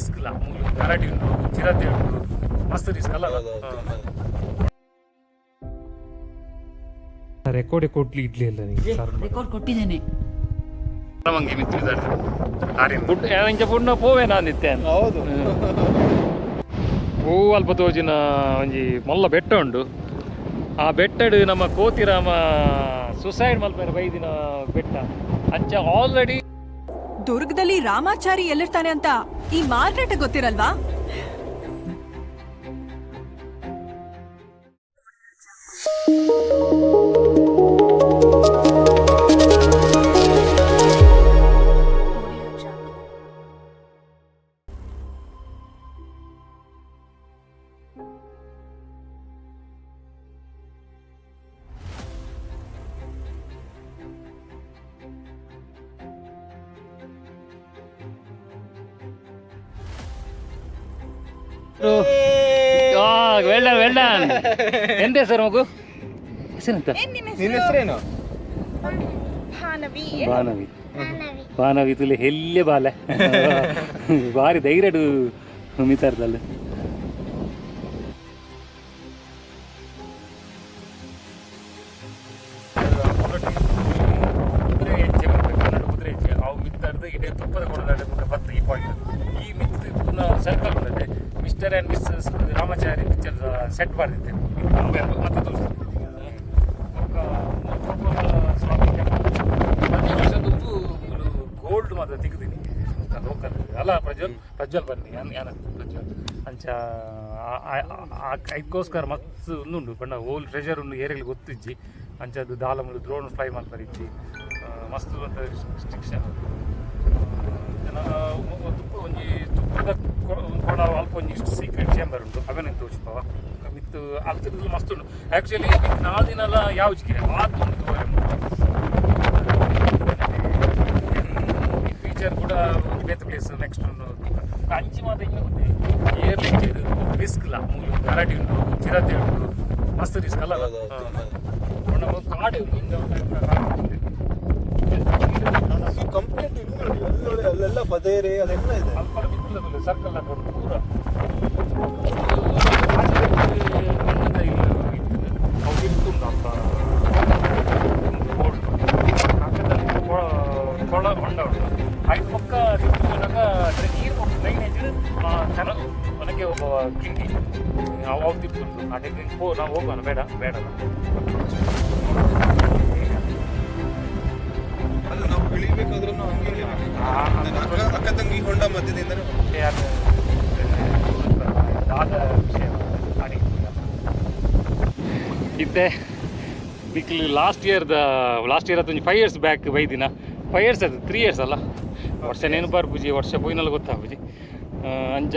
Risk ಇಲ್ಲ. Karate ಉಂಟು, ಚಿರತೆ ಉಂಟು, ಮಸ್ತ್ ರಿಸ್ಕ್ ಅಲ್ಲ. ರೆಕಾರ್ಡ್ ಕೊಡ್ಲಿ ಇಡ್ಲಿ ಇಲ್ಲ ರೆಕಾರ್ಡ್ ಕೊಟ್ಟಿದ್ದೇನೆ. ನಮಗೆ ಮಿತ್ತಿದ್ದಾರೆ ಇಂಚ ಪುಣ್ಣ ಪೋವೆ ನಾನಿತ್ತೆ ಹೌದು. ಓ ಅಲ್ಪ ತೋಜಿನ ಒಂಜಿ ಮಲ್ಲ ಬೆಟ್ಟ ಉಂಡು. ಆ ಬೆಟ್ಟಡು ನಮ್ಮ ಕೋತಿರಾಮ ಸುಸೈಡ್ ಮಲ್ಪೇರ ಬೈದಿನ ಬೆಟ್ಟ ಅಂಚ ಆಲ್ರೆಡಿ. ದುರ್ಗದಲ್ಲಿ ರಾಮಾಚಾರಿ ಎಲ್ಲಿರ್ತಾನೆ ಅಂತ ಈ ಮಾರ್ಗ್ರೆಟ್ ಗೊತ್ತಿರಲ್ವಾ? ವೆಲ್ಡನ್ ಎಂತ ಹೆಸರು ಮಗು? ಹೆಸರೆಂತ? ನಿನ್ನ ಹೆಸರೇನು? ಬಾನವಿ. ಬಾನವಿ ತುಲೆ ಹೆಲ್ಲೆ ಬಾಲೆ ಬಾರಿ ಧೈರ್ಯಡು ಮಿತಾರ್ದಲ್ಲ. ಕುದುರೆ ಹೆಜ್ಜೆ ಬರ್ತದೆ, ಕನ್ನಡ ಕುದುರೆ ಹೆಜ್ಜೆ. ಅವು ಮಿತ್ತಾರ್ದು ಇಡೀ ತುಪ್ಪದ ಕೊಡದಾಟ ಬರ್ತದೆ. ಈ ಪಾಯಿಂಟ್ ಈ ಮಿತ್ತು ಪುನಃ ಸರ್ಕಲ್ ಬರ್ತದೆ. Mister and missus Ramachari picture set ಬರ್ದಿದ್ದೆ ಮತ್ತೆ ತೋರಿಸ್ತೀನಿ. ಪ್ರತಿ ವರ್ಷದ್ದು ಗೋಲ್ಡ್ ಮಾತ್ರ ತೆಗೆದೀನಿ ಲೋಕಲ್ ಅಲ್ಲ. ಪ್ರಜ್ವಲ್ ಬನ್ನಿ ಯಾನ ಪ್ರಜ್ವಲ್ ಅಂಚ ಅದಕ್ಕೋಸ್ಕರ ಮಸ್ತ್ ಒಂದುಂಡು ಪಂಡ ಓಲ್ ಟ್ರೆಜರ್ ಉಂಡು ಏರಿಯಲ್ಲಿ ಗೊತ್ತಿಜ್ಜಿ ಅಂಚದು ದಾಲಮುಲು ಡ್ರೋನ್ ಫ್ಲೈ ಮಾಡ್ತಾರೆ ಇಜ್ಜಿ ಮಸ್ತ್ ಅಂತ ರಿಸ್ಟ್ರಿಕ್ಷನ್. ಒಂಜಿ ತುಪ್ಪದ ಕೊಡ ಅಲ್ಪ ಒಂಜಿ ಇಷ್ಟು ಸೀಕ್ರೆಟ್ ಚೇಂಬರ್ ಉಂಟು ಅವೇನೇನು ತೋರಿಸ್ತಾವ ಮಿತ್ತು ಅಲ್ತಿದ್ದು ಮಸ್ತ್ ಉಂಟು. ಆ್ಯಕ್ಚುಲಿ ನಾದಿನೆಲ್ಲ ಯಾವ್ಜಿಗೆ ಆದ್ದುಂಟು ಫೀಚರ್ ಕೂಡ ಬೇತೆ ಪ್ಲೇಸ್ ನೆಕ್ಸ್ಟ್ ಉಂಟು. ಅಂಚಿ ಮಾತ್ರ ಹಿಂಗೆ ಗೊತ್ತೇ ಏರ್ಲಿಕ್ಕೆ ರಿಸ್ಕ್ ಇಲ್ಲ. ಕರಾಟಿ ಉಂಟು, ಚಿರತೆ ಉಂಟು, ಮಸ್ತ್ ರಿಸ್ಕ್ ಅಲ್ಲ. ಕಾಡು ಕಂಪ್ಲೀಟ್ ಅಲ್ಲೆಲ್ಲ ಪದೇರೆ ಅದೆಲ್ಲ ಇದೆ. ಅಲ್ಪ ಬಿತ್ತಲದಲ್ಲಿ ಸರ್ಕಲ್ ಹಾಕೊಂಡು ಪೂರ ಅವು ಇರ್ತುಂಡು ಅಂತ ಕೊಳ ಹೊಂಡ ಉಂಟು. ಐದು ಪಕ್ಕ ತಿರುಗಿದಾಗ ನೀರು ಡ್ರೈನೇಜ್ ಚೆನ್ನಾಗಿ ಮನೆಗೆ ಒಬ್ಬ ಕಿಂಡಿ ಅವು ತಿರುಗುಂಟು. ಆ ಟೆಕ್ನಿಕ್ ನಾವು ಹೋಗೋಣ ಬೇಡ ಬೇಡ ಅದು ನಾವು ಇಳಿಬೇಕಾದ್ರೂ ಹಂಗೆ ಅಕ್ಕ ತಂಗಿ ಹೊಂಡ ಮಧ್ಯದಿಂದ ಇತ್ತೆ ಬಿಕ್ಲಿ ಲಾಸ್ಟ್ ಇಯರ್ ಅದು 5 years ಬ್ಯಾಕ್ ಬೈದಿನ 5 years ಅದು 3 years ಅಲ್ಲ ವರ್ಷ ನೆನಪಾರು ಪೂಜಿ ವರ್ಷ ಪೋಯಿನಲ್ಲ ಗೊತ್ತಾ ಪೂಜಿ ಅಂಚ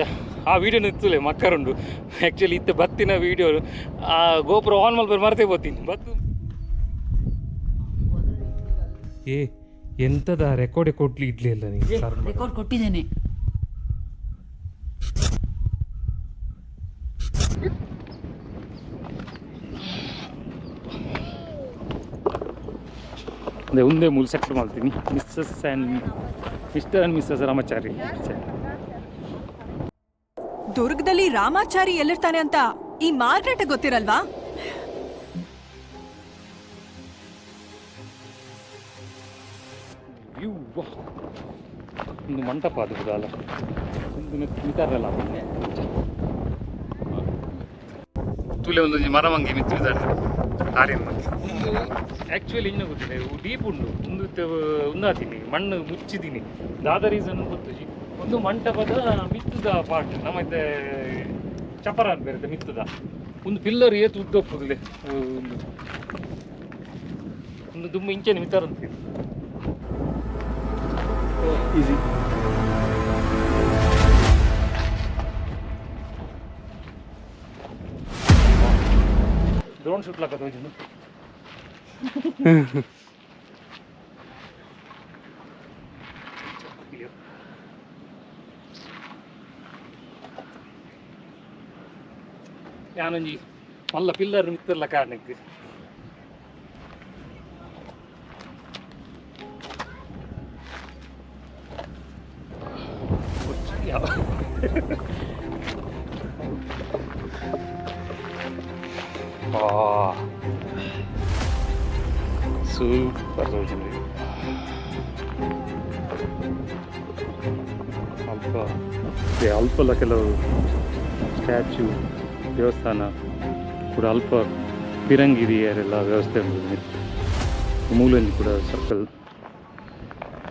ಆ ವೀಡಿಯೋನ ಇತ್ತಲೇ ಮಕ್ಕರುಂಡು. ಆ್ಯಕ್ಚುಲಿ ಇತ್ತು ಬತ್ತಿನ ವೀಡಿಯೋ ಆ ಗೋಪುರ ಆನ್ ಮಲ್ಪರ್ ಮರ್ತೇ ಬೋತೀನಿ ಬತ್ತು. ಎಂತದ ರೆಕಾರ್ಡ್ ಕೊಡ್ಲಿ ಇಡ್ಲಿ ಇಲ್ಲ ರೆಕಾರ್ಡ್ ಕೊಟ್ಟಿದ್ದೇನೆ. ಅದೇ ಒಂದೇ ಮೂಲ ಸೆಟ್ ಮಾಡ್ತೀನಿ. Mister and missus Ramachari. ದುರ್ಗದಲ್ಲಿ ರಾಮಾಚಾರಿ ಎಲ್ಲಿರ್ತಾನೆ ಅಂತ ಈ ಮಾರ್ಗ್ರೆಟ್ ಗೊತ್ತಿರಲ್ವಾ? ಒಂದು ಮಂಟಪ ಅದು ಅಲ್ಲ ಒಂದು ಮಿತಾರಲ್ಲ ತುಲೆ ಒಂದು ಮರವಂಗಿ ಮಿತ್ತಿದ್ದಾರೆ ಆರ್ಯನ್ ಮಂಗಿ. ಆ್ಯಕ್ಚುಲಿ ಇನ್ನೂ ಗೊತ್ತಿದೆ ಡೀಪ್ ಉಂಡು ಉಂದಾತೀನಿ ಮಣ್ಣು ಮುಚ್ಚಿದ್ದೀನಿ. ದಾದ ರೀಸನ್ ಗೊತ್ತು. ಒಂದು ಮಂಟಪದ ಮಿತ್ತದ ಪಾರ್ಟ್ ನಮ್ಮತ್ತೆ ಚಪರ ಅಂತ ಬೇರೆ ಮಿತ್ತದ ಒಂದು ಪಿಲ್ಲರ್ ಏತು ಉದ್ದೋಗ್ತದೆ ಒಂದು ದುಮ್ಮ ಇಂಚೆನ ಮಿತಾರ ಅಂತೀವಿ ಈಸಿ. ಡ್ರೋನ್ ಶೂಟ್ ಲಾಕ ಹೋಗಿದ್ದು ಯಾನೊಂಜಿ ಮಲ್ಲ ಪಿಲ್ಲರ್ ಮಿತ್ತರ್ಲ ಕಾರಣಕ್ಕೆ ಸೂಪರ್ ತೋಜುಂಡು ಅಲ್ಪಲ್ಲ ಕೆಲವು ಸ್ಟ್ಯಾಚ್ಯೂ ದೇವಸ್ಥಾನ ಕೂಡ ಅಲ್ಪ ಪಿರಂಗಿರಿಯರೆಲ್ಲ ವ್ಯವಸ್ಥೆ ಉಂಟು. ಮೂಲಲ್ಲಿ ಕೂಡ ಸರ್ಕಲ್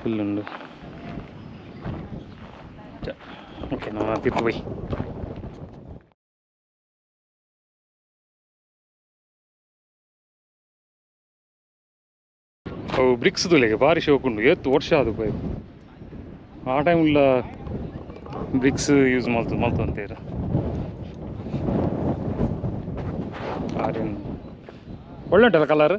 ಫುಲ್ ಉಂಟು. ಓಕೆ ನಾವು ತಿರ್ತು ಬೈ. ಅವು ಬ್ರಿಕ್ಸ್ ತುಲೆಗೆ ಭಾರಿ ಶೋಕ್ ಉಂಟು. ಎತ್ತು ವರ್ಷ ಅದು ಬೈ ಆ ಟೈಮ್ಲ ಬ್ರಿಕ್ಸ್ ಯೂಸ್ ಮಾಡ್ತು ಅಂತೇಳಿ ಒಳ್ಳೆ ಉಂಟಲ್ಲ ಕಲರ್.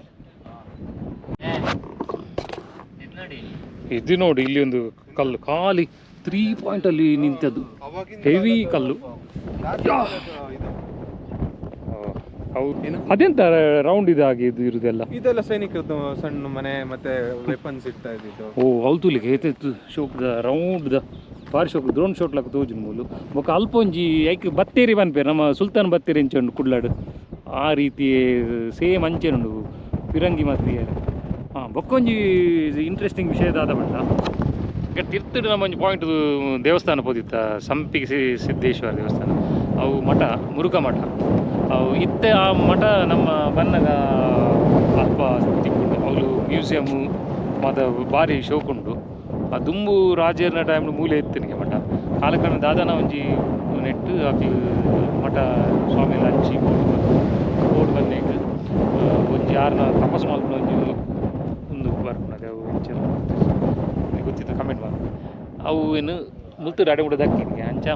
ಇದು ನೋಡಿ ಇಲ್ಲಿ ಒಂದು ಕಲ್ಲು ಖಾಲಿ 3 ಪಾಯಿಂಟಲ್ಲಿ ನಿಂತದ್ದು ಹೆವಿ ಕಲ್ಲು. ಅದೆಂತ ರೌಂಡ್ ಇದಾಗಿ ಇದು ಇರುದೆಲ್ಲ ಇದೆಲ್ಲ ಸೈನಿಕರದ್ದು ಸಣ್ಣ ಮನೆ ಮತ್ತೆ ವೆಪನ್ಸ್ ಇಡ್ತಾ ಇದ್ದಿದ್ದು. ಓ ಅವು ತುಲಿಗೆ ಏತಾಯ್ತು ಶೋಕ್ದ ರೌಂಡ್ದ ಭಾರಿ ಶೋಕ್ ಡ್ರೋನ್ ಶೋಟ್ ಲಾಕ್ ತೋಜುನ್ ಮೂಲು ಬೊಕ ಅಲ್ಪೊಂಜಿ ಐಕ್ ಬತ್ತೇರಿ ಬನ್ಪೇರು ನಮ್ಮ ಸುಲ್ತಾನ್ ಬತ್ತೇರಿ ಎಂಚುಂಡು ಕುಡ್ಲಾಡು ಆ ರೀತಿ ಸೇಮ್ ಅಂಚೆನುಂಡು ಪಿರಂಗಿ ಮಾತ್ರಿಯ. ಬೊಕ್ಕೊಂಜಿ ಇಂಟ್ರೆಸ್ಟಿಂಗ್ ವಿಷಯದಾದ ಬಂಡ ಈಗ ತಿರ್ತುಡು ನಮ್ಮ ಒಂಜಿ ಪಾಯಿಂಟ್ ದೇವಸ್ಥಾನ ಪೋದಿತ್ತ ಸಂಪಿಗೆ ಸಿದ್ದೇಶ್ವರ ದೇವಸ್ಥಾನ. ಅವು ಮಠ ಮುರುಘಾ ಮಠ ಅವು ಇತ್ತೆ ಆ ಮಠ ನಮ್ಮ ಬನ್ನಗ ಅಲ್ಪ ತಿಕ್ಕುಂಡು ಅವಳು ಮ್ಯೂಸಿಯಮ್ಮು ಮತ್ತು ಭಾರಿ ಶೋಕ್ ಉಂಡು. ಆ ದುಂಬು ರಾಜೇರ್ನ ಟೈಮ್ ಮೂಲೆ ಇತ್ತನಿಗೆ ಮಠ ಕಾಲಕ್ರಮ ದಾದಾನ ಒಂಜಿ ನೆಟ್ಟು ಆಕಿ ಮಠ ಸ್ವಾಮಿ ಹಂಚಿ ಬೋರ್ಡ್ ಬಂದೇಕ ಒಂಜಿ ಯಾರನ್ನ ತಪಸ್ಸು ಮಾಡ್ಕೊಂಡು ಒಂಜಿ ಒಂದು ಬರ್ಕೊಂಡಾಗ ಅವು ಹೆಚ್ಚು ಗೊತ್ತಿತ್ತು ಕಮೆಂಟ್ ಮಾಡಿ ಅವು ಏನು ಮುಲ್ತುಡು ಅಡೆ ಕೂಡ ದಕ್ಕಿನಿಗೆ ಅಂಚ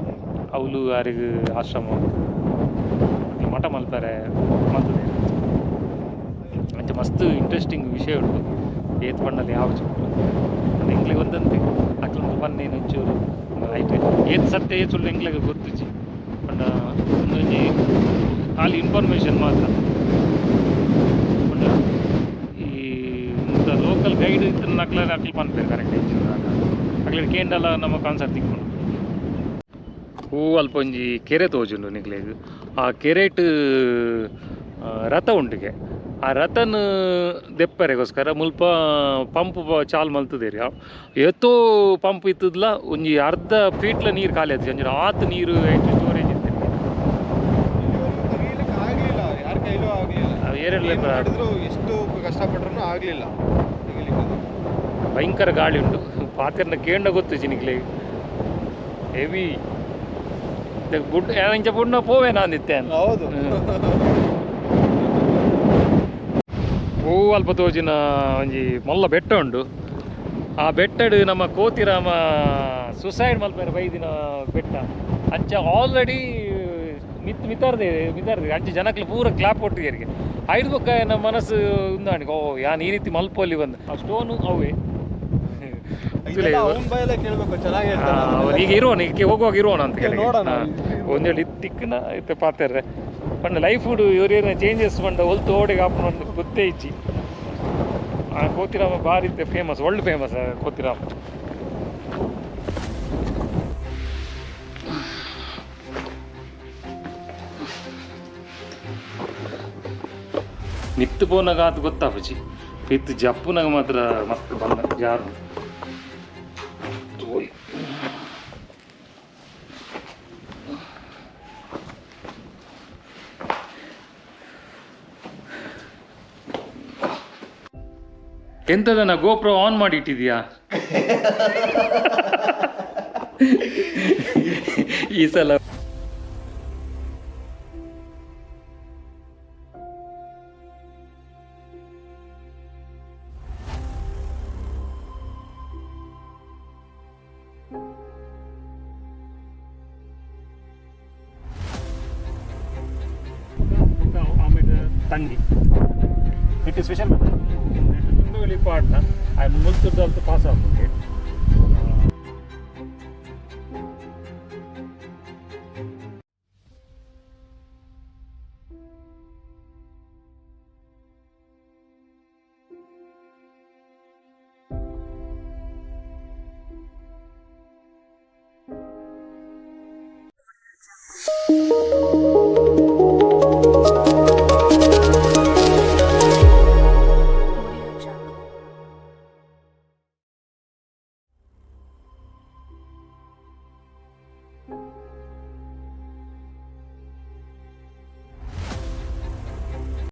ಅವಳು ಯಾರಿಗೆ ಆಶ್ರಮ ಮಠ ಮಲ್ಪರೆ ಮಲ್ತದೆ ಅಂಚ ಮಸ್ತ್ ಇಂಟ್ರೆಸ್ಟಿಂಗ್ ವಿಷಯ ಉಂಟು. ಏತ್ ಬಣ್ಣಲ್ಲಿ ಯಾವ ಚುಕ್ಕು ಎಂಗ್ಲಿಗೆ ಒಂದಂತೆ ಅಕ್ಲ ಬನ್ನೇನು ಒಂಚೂರು ಆಯ್ತು ಏತ್ ಸತ್ಯ ಏತ್ ಸುಳ್ಳು ಎಂಗ್ಲಿಗೆ ಗೊತ್ತಿಚ್ಚಿ ಬಣ್ಣ ಒಂದೊಂಜಿ ಖಾಲಿ ಇನ್ಫಾರ್ಮೇಷನ್ ಮಾತ್ರ. ಬಣ್ಣ ಈ ಲೋಕಲ್ ಗೈಡ್ ಇತ್ತು ನಕ್ಲ ಅಕ್ಲು ಪನ್ಪೇರು ಕರೆಕ್ಟ್ ಅಕ್ಲ ಕೇಂಡಲ್ಲ ನಮ್ಮ ಕಾನ್ಸರ್ಟ್ ತಿಕ್ಕೊಂಡು ಹೂ ಅಲ್ಪ ಒಂಜಿ ಕೆರೆ ತೋಜುಂಡು ನಿಕ್ಲೆಗ್. ಆ ಕೆರೆಟ್ ರಥ ಉಂಟಿಗೆ ಆ ರಥನ ದೆಪ್ಪರೆಗೋಸ್ಕರ ಮುಲ್ಪ ಪಂಪ್ ಚಾಲ್ ಮಲ್ತದೇರಿ ಎತ್ತೋ ಪಂಪ್ ಇತ್ತದ್ಲ ಒಂಜಿ ಅರ್ಧ ಫೀಟ್ಲ ನೀರು ಖಾಲಿ ಆಯ್ತು ಅಂಜನ ಆತು ನೀರು ಎಷ್ಟು ಸ್ಟೋರೇಜ್ ಇತ್ತು ಎಷ್ಟು ಕಷ್ಟಪಟ್ರು ಆಗ್ಲಿಲ್ಲ. ಭಯಂಕರ ಗಾಳಿ ಉಂಟು ಪಾತ್ರೆನ ಕೇಂಡ ಗೊತ್ತು ಚಿನಿಕ್ಲೆ ಹೆವಿ ಬುಡ್ ಇಂಚ ಬುಡ್ನ ಪೋವೆ ನಾನಿತ್ತೆ ಹೌದು. ಹೂ ಅಲ್ಪ ತೋಜಿನ ಒಂಜಿ ಮಲ್ಲ ಬೆಟ್ಟ ಉಂಡು. ಆ ಬೆಟ್ಟಡು ನಮ್ಮ ಕೋತಿರಾಮ ಸುಸೈಡ್ ಮಲ್ಪೇರು ಬೈದಿನ ಬೆಟ್ಟ ಅಂಚ ಆಲ್ರೆಡಿ ಮಿತಾರ್ದೆ ಅಂಚ ಜನಕ್ಲು ಪೂರ ಕ್ಲಾಪ್ ಒಟ್ಟಿಗೆ ಐದು ಬೊಕ್ಕ ನಮ್ಮ ಮನಸ್ಸು ಉಂದಾಣಿಗೆ ಓ ಯಾನ್ ಈ ರೀತಿ ಮಲ್ಪಲ್ಲಿ ಬಂದು ಆ ಸ್ಟೋನು ಅವೇ ಈಗ ಇರೋಣ ಈಗ ಹೋಗುವಾಗ ಇರೋಣ ಅಂತ ಹೇಳಿ ಒಂದೇಳಿ ತಿಕ್ಕನ ಇತ್ತೆ ಪಾತ್ರೆ ಪಂಡ ಲೈಫ್ ಫುಡ್ ಇವರೇನು ಚೇಂಜಸ್ ಪಂಡ ಹೊಲ್ತು ಓಡಿಗೆ ಹಾಕೊಂಡು ಗೊತ್ತೇ ಇಚ್ಚಿ. ಆ ಕೋತಿರಾಮ ಭಾರಿ ಫೇಮಸ್ ವರ್ಲ್ಡ್ ಫೇಮಸ್ ಕೋತಿರಾಮ. ನಿತ್ತು ಪೋನಾಗ ಅದು ಗೊತ್ತಾಪಚಿ ಇತ್ತು ಜಪ್ಪುನಾಗ ಮಾತ್ರ ಮಸ್ತ್ ಬಂದ ಯಾರು ಎಂತದನ್ನ ಗೋಪ್ರೋ ಆನ್ ಮಾಡಿ ಇಟ್ಟಿದ್ಯಾ ಈ ಸಲ? ತಂಗಿ ಇಟ್ಟು ಸ್ಪೆಷಲ್ ತುಂಬಿ ಪಾಡ್ನ ಮುಲ್ತುರ್ದಂತ ಪಾಸ್ ಆಗ್ತದೆ. ಬೈ.